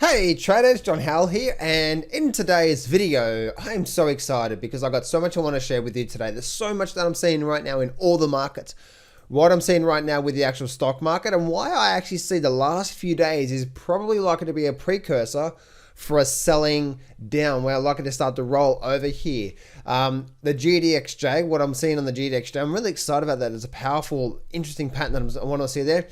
Hey traders, John Howell here, and in today's video, I'm so excited because I've got so much I want to share with you today. There's so much that I'm seeing right now in all the markets. What I'm seeing right now with the actual stock market and why I actually see the last few days is probably likely to be a precursor for a selling down. We're likely to start to roll over here. The GDXJ, what I'm seeing on the GDXJ, I'm really excited about that. It's a powerful, interesting pattern that I want to see there.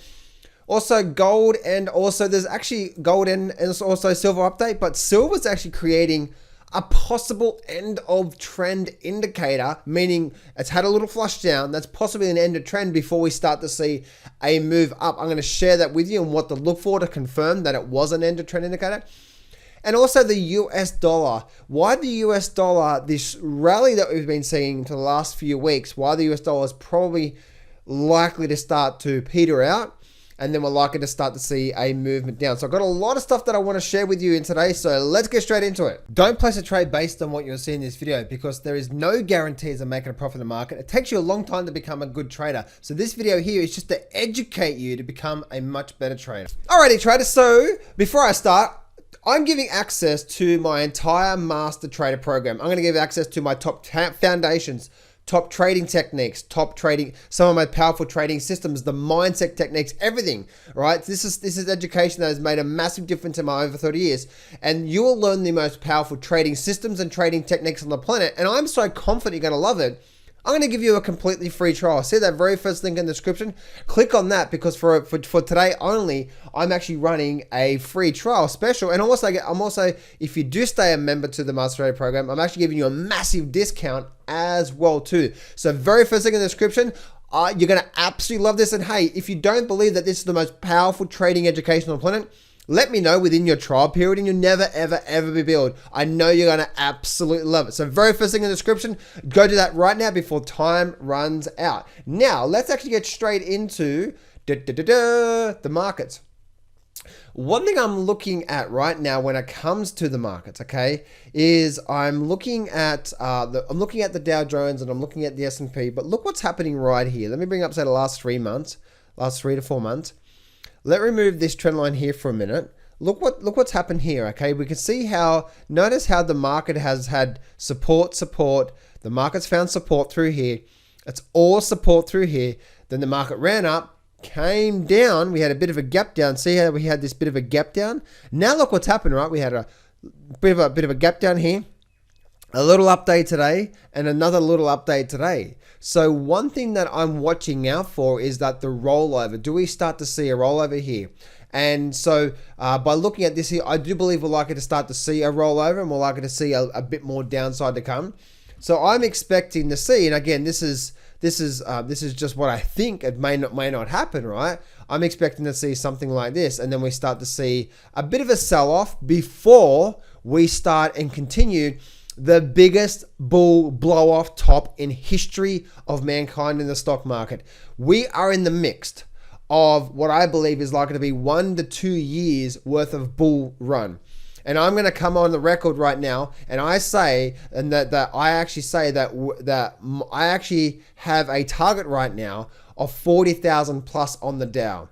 Also gold, and also there's actually gold and also silver update, but silver's actually creating a possible end of trend indicator, meaning it's had a little flush down. That's possibly an end of trend before we start to see a move up. I'm going to share that with you and what to look for to confirm that it was an end of trend indicator. And also the US dollar. Why the US dollar, this rally that we've been seeing for the last few weeks, why the US dollar is probably likely to start to peter out. And then we're likely to start to see a movement down. So I've got a lot of stuff that I want to share with you in today. So let's get straight into it. Don't place a trade based on what you're seeing in this video because there is no guarantees of making a profit in the market. It takes you a long time to become a good trader. So this video here is just to educate you to become a much better trader. Alrighty traders, so before I start, I'm giving access to my entire master trader program. I'm going to give access to my top foundations, top trading techniques, some of my powerful trading systems, the mindset techniques, everything, right? This is education that has made a massive difference in my over 30 years. And you will learn the most powerful trading systems and trading techniques on the planet. And I'm so confident you're going to love it. I'm going to give you a completely free trial. See that very first link in the description? Click on that because for today only, I'm actually running a free trial special. And I'm also, if you do stay a member to the Master Trader program, I'm actually giving you a massive discount as well too. So very first link in the description. You're going to absolutely love this. And hey, if you don't believe that this is the most powerful trading education on the planet, let me know within your trial period and you'll never, ever be billed. I know you're going to absolutely love it. So very first thing in the description, go do that right now before time runs out. Now, let's actually get straight into the markets. One thing I'm looking at right now when it comes to the markets, okay, is I'm looking at the Dow Jones and I'm looking at the S&P, but look what's happening right here. Let me bring up, say, the last 3 to 4 months. Let's remove this trend line here for a minute. Look what's happened here, okay? We can see notice how the market has had support. The market's found support through here. It's all support through here. Then the market ran up, came down. We had a bit of a gap down. See how we had this bit of a gap down? Now look what's happened, right? We had a bit of a gap down here. A little update today and another little update today. So one thing that I'm watching out for is that the rollover. Do we start to see a rollover here? And so by looking at this here, I do believe we're likely to start to see a rollover and we're likely to see a bit more downside to come. So I'm expecting to see, and again, this is just what I think. It may not happen, right? I'm expecting to see something like this, and then we start to see a bit of a sell-off before we start and continue the biggest bull blow off top in history of mankind in the stock market. We are in the midst of what I believe is likely to be 1 to 2 years worth of bull run. And I'm going to come on the record right now and I say, and that I actually say that I actually have a target right now of 40,000 plus on the Dow.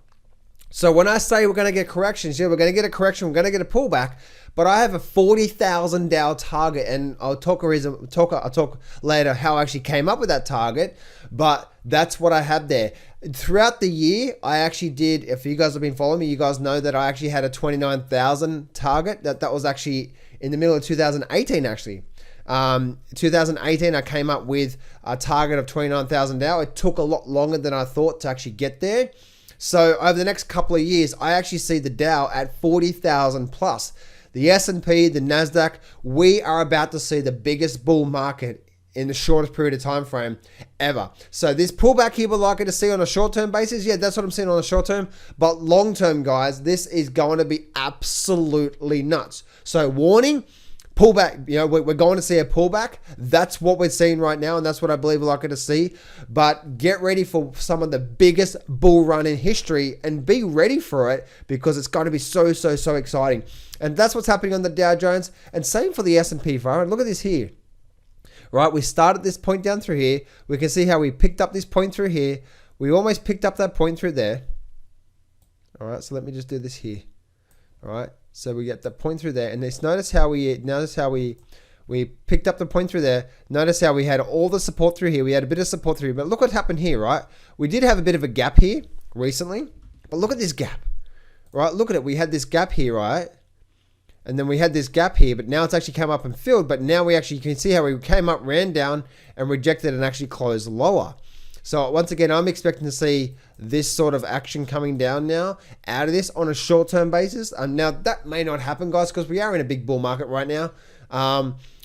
So when I say we're going to get corrections, yeah, we're going to get a correction, we're going to get a pullback, but I have a 40,000 Dow target, and I'll talk later how I actually came up with that target, but that's what I have there. Throughout the year, I actually did, if you guys have been following me, you guys know that I actually had a 29,000 target. That was actually in the middle of 2018 actually. 2018, I came up with a target of 29,000 Dow. It took a lot longer than I thought to actually get there. So over the next couple of years, I actually see the Dow at 40,000 plus. The S&P, the Nasdaq, we are about to see the biggest bull market in the shortest period of time frame ever. So this pullback here we're likely to see on a short-term basis. Yeah, that's what I'm seeing on a short term. But long-term, guys, this is going to be absolutely nuts. So warning, pullback, we're going to see a pullback. That's what we're seeing right now, and that's what I believe we're likely to see. But get ready for some of the biggest bull run in history and be ready for it because it's going to be so exciting. And that's what's happening on the Dow Jones, and same for the S&P 500. Look at this here. Right, we started this point down through here. We can see how we picked up this point through here. We almost picked up that point through there. All right, so let me just do this here. All right, So we get the point through there, and notice how we picked up the point through there. Notice how we had all the support through here. We had a bit of support through here, but look what happened here, right? We did have a bit of a gap here recently, but look at this gap, right? Look at it. We had this gap here, right? And then we had this gap here, but now it's actually come up and filled. But now you can see how we came up, ran down, and rejected and actually closed lower. So once again, I'm expecting to see this sort of action coming down now out of this on a short-term basis. Now that may not happen, guys, because we are in a big bull market right now.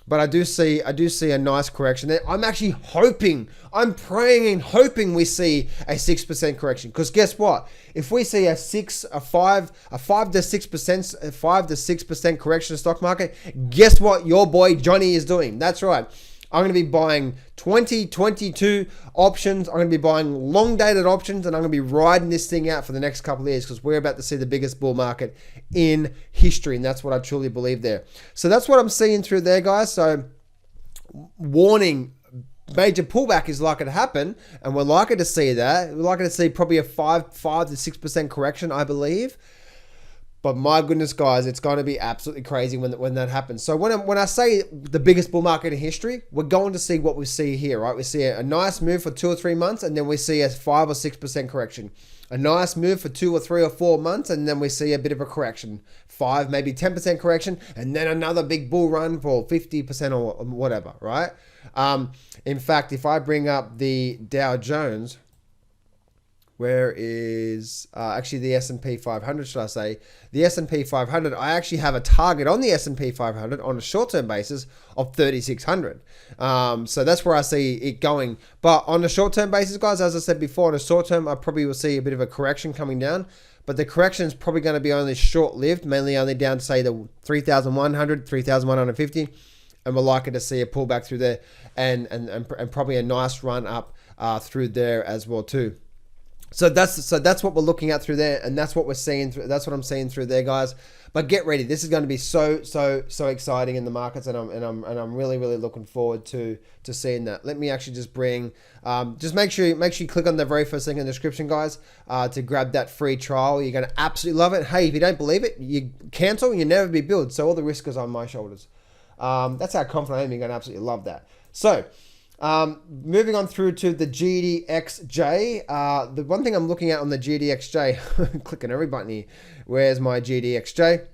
But I do see a nice correction there. I'm actually hoping, I'm praying and hoping we see a 6% correction. Because guess what? If we see a 5 to 6% correction in the stock market, guess what your boy Johnny is doing? That's right. I'm going to be buying 2022 options. I'm going to be buying long dated options, and I'm going to be riding this thing out for the next couple of years, because we're about to see the biggest bull market in history. And that's what I truly believe there. So that's what I'm seeing through there, guys. So warning, major pullback is likely to happen, and we're likely to see that. We're likely to see probably a 5 to 6% correction, I believe. But my goodness, guys, it's going to be absolutely crazy when that happens. So when I say the biggest bull market in history, we're going to see what we see here, right? We see a nice move for 2 or 3 months, and then we see a 5 or 6% correction. A nice move for 2 or 3 or 4 months, and then we see a bit of a correction. 5, maybe 10% correction, and then another big bull run for 50% or whatever, right? In fact, if I bring up the Dow Jones, where is actually the S&P 500, should I say? The S&P 500, I actually have a target on the S&P 500 on a short-term basis of 3,600. So that's where I see it going. But on a short-term basis, guys, as I said before, on a short-term, I probably will see a bit of a correction coming down. But the correction is probably going to be only short-lived, mainly only down to, say, the 3,100, 3,150. And we're likely to see a pullback through there, and probably a nice run up through there as well too. So that's what we're looking at through there, and that's what we're seeing. That's what I'm seeing through there, guys. But get ready. This is going to be so exciting in the markets, and I'm really looking forward to seeing that. Let me actually just bring. Just make sure you click on the very first link in the description, guys, to grab that free trial. You're going to absolutely love it. Hey, if you don't believe it, you cancel. You never be billed. So all the risk is on my shoulders. That's how confident I am. You're going to absolutely love that. So. Moving on through to the GDXJ. The one thing I'm looking at on the GDXJ, clicking every button here. Where's my GDXJ?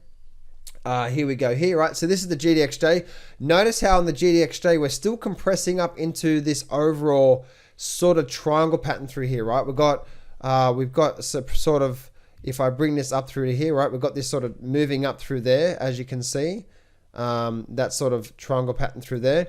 Here we go here, right? So this is the GDXJ. Notice how on the GDXJ, we're still compressing up into this overall sort of triangle pattern through here, right? We've got sort of, if I bring this up through to here, right? We've got this sort of moving up through there, as you can see, that sort of triangle pattern through there.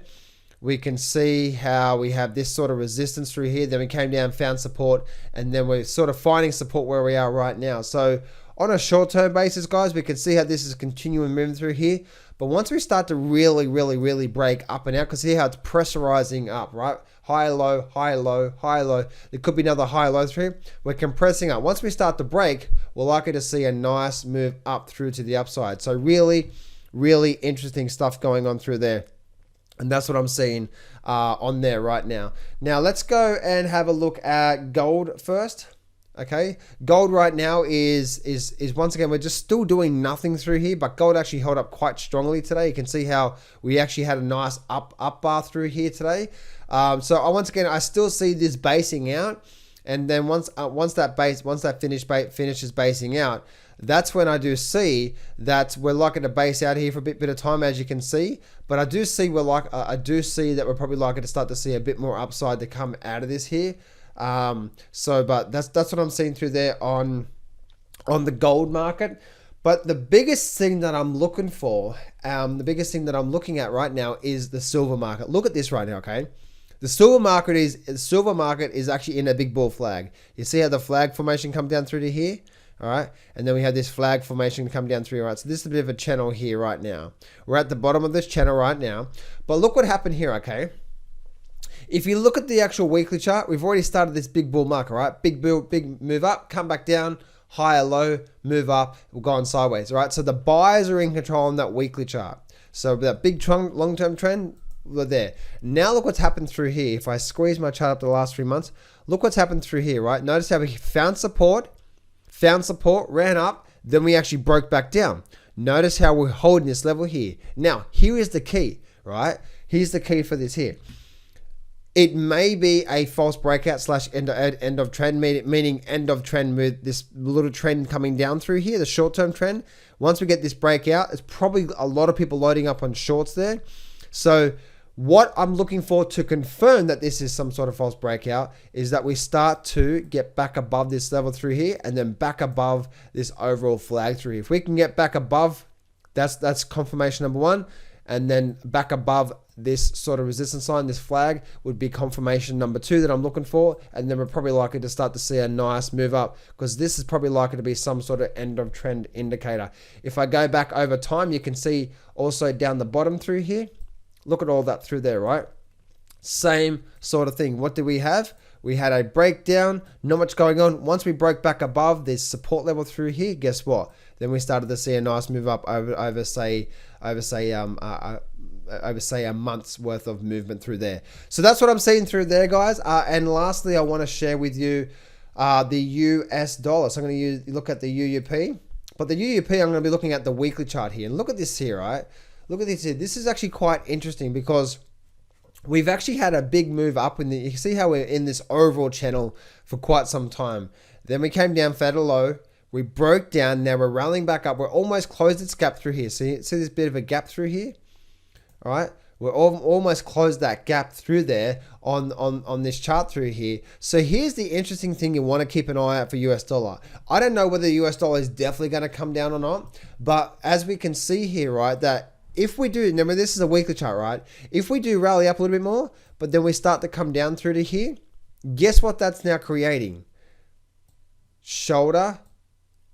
We can see how we have this sort of resistance through here. Then we came down, found support, and then we're sort of finding support where we are right now. So on a short-term basis, guys, we can see how this is continuing moving through here. But once we start to really break up and out, because see how it's pressurizing up, right? High, low, high, low, high, low. There could be another high, low through here. We're compressing up. Once we start to break, we're likely to see a nice move up through to the upside. So really interesting stuff going on through there. And that's what I'm seeing on there right now. Now let's go and have a look at gold first. Okay, gold right now is once again, we're just still doing nothing through here, but gold actually held up quite strongly today. You can see how we actually had a nice up bar through here today. So once again, I still see this basing out, and then once that finishes basing out, that's when I do see that we're likely to base out here for a bit of time, as you can see. But I do see that we're probably likely to start to see a bit more upside to come out of this here. But that's what I'm seeing through there on the gold market. But the biggest thing that I'm looking for, the biggest thing that I'm looking at right now is the silver market. Look at this right now, okay? The silver market is actually in a big bull flag. You see how the flag formation come down through to here? All right, and then we have this flag formation come down through, right? So this is a bit of a channel here right now. We're at the bottom of this channel right now. But look what happened here, okay? If you look at the actual weekly chart, we've already started this big bull market, right? Big move up, come back down, higher, low, move up, we'll go on sideways, right? So the buyers are in control on that weekly chart. So that big long-term trend, we're there. Now look what's happened through here. If I squeeze my chart up the last 3 months, look what's happened through here, right? Notice how we found support, ran up, then we actually broke back down. Notice how we're holding this level here. Now, here is the key, right? Here's the key for this here. It may be a false breakout slash end of trend, meaning end of trend with this little trend coming down through here, the short-term trend. Once we get this breakout, it's probably a lot of people loading up on shorts there. So what I'm looking for to confirm that this is some sort of false breakout is that we start to get back above this level through here and then back above this overall flag through here. If we can get back above, that's confirmation number one. And then back above this sort of resistance line, this flag would be confirmation number two that I'm looking for. And then we're probably likely to start to see a nice move up because this is probably likely to be some sort of end of trend indicator. If I go back over time, you can see also down the bottom through here. Look at all that through there, right? Same sort of thing. What did we have? We had a breakdown, not much going on. Once we broke back above this support level through here, guess what? Then we started to see a nice move up over say a month's worth of movement through there. So that's what I'm seeing through there, guys. And lastly, I want to share with you the US dollar. So I'm going to look at the UUP, but the UUP, I'm going to be looking at the weekly chart here. And look at this here, right? Look at this here. This is actually quite interesting because we've actually had a big move up in the, you can see how we're in this overall channel for quite some time. Then we came down, fed a low. We broke down. Now we're rallying back up. We're almost closed its gap through here. See this bit of a gap through here? All right. We're almost closed that gap through there on this chart through here. So here's the interesting thing you want to keep an eye out for US dollar. I don't know whether the US dollar is definitely going to come down or not. But as we can see here, right, that if we do, remember this is a weekly chart, right? If we do rally up a little bit more, but then we start to come down through to here, guess what that's now creating? Shoulder,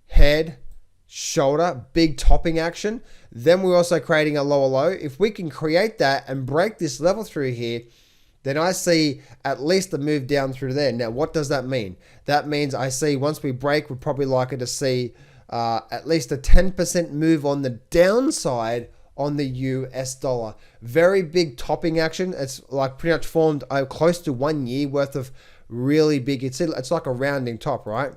head, shoulder, big topping action. Then we're also creating a lower low. If we can create that and break this level through here, then I see at least a move down through there. Now, what does that mean? That means I see once we break, we're probably likely to see at least a 10% move on the downside on the US dollar. Very big topping action. It's like pretty much formed close to 1 year worth of really big. It's like a rounding top, right?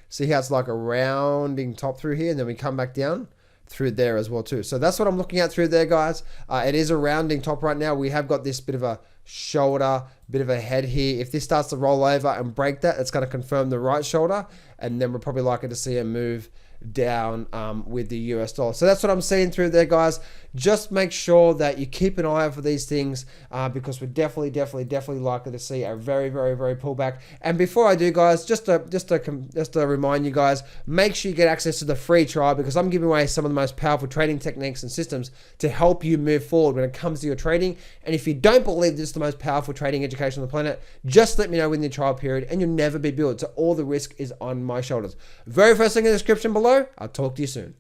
See how it's like a rounding top through here, and then we come back down through there as well too. So that's what I'm looking at through there, guys. It is a rounding top right now. We have got this bit of a shoulder, bit of a head here. If this starts to roll over and break that, it's going to confirm the right shoulder, and then we're probably likely to see a move down with the US dollar. So that's what I'm seeing through there, guys. Just make sure that you keep an eye out for these things because we're definitely likely to see a very pullback. And before I do, guys, just to remind you guys, make sure you get access to the free trial because I'm giving away some of the most powerful trading techniques and systems to help you move forward when it comes to your trading. And if you don't believe this is the most powerful trading education on the planet, just let me know within the trial period and you'll never be billed. So all the risk is on my shoulders. Very first link in the description below. I'll talk to you soon.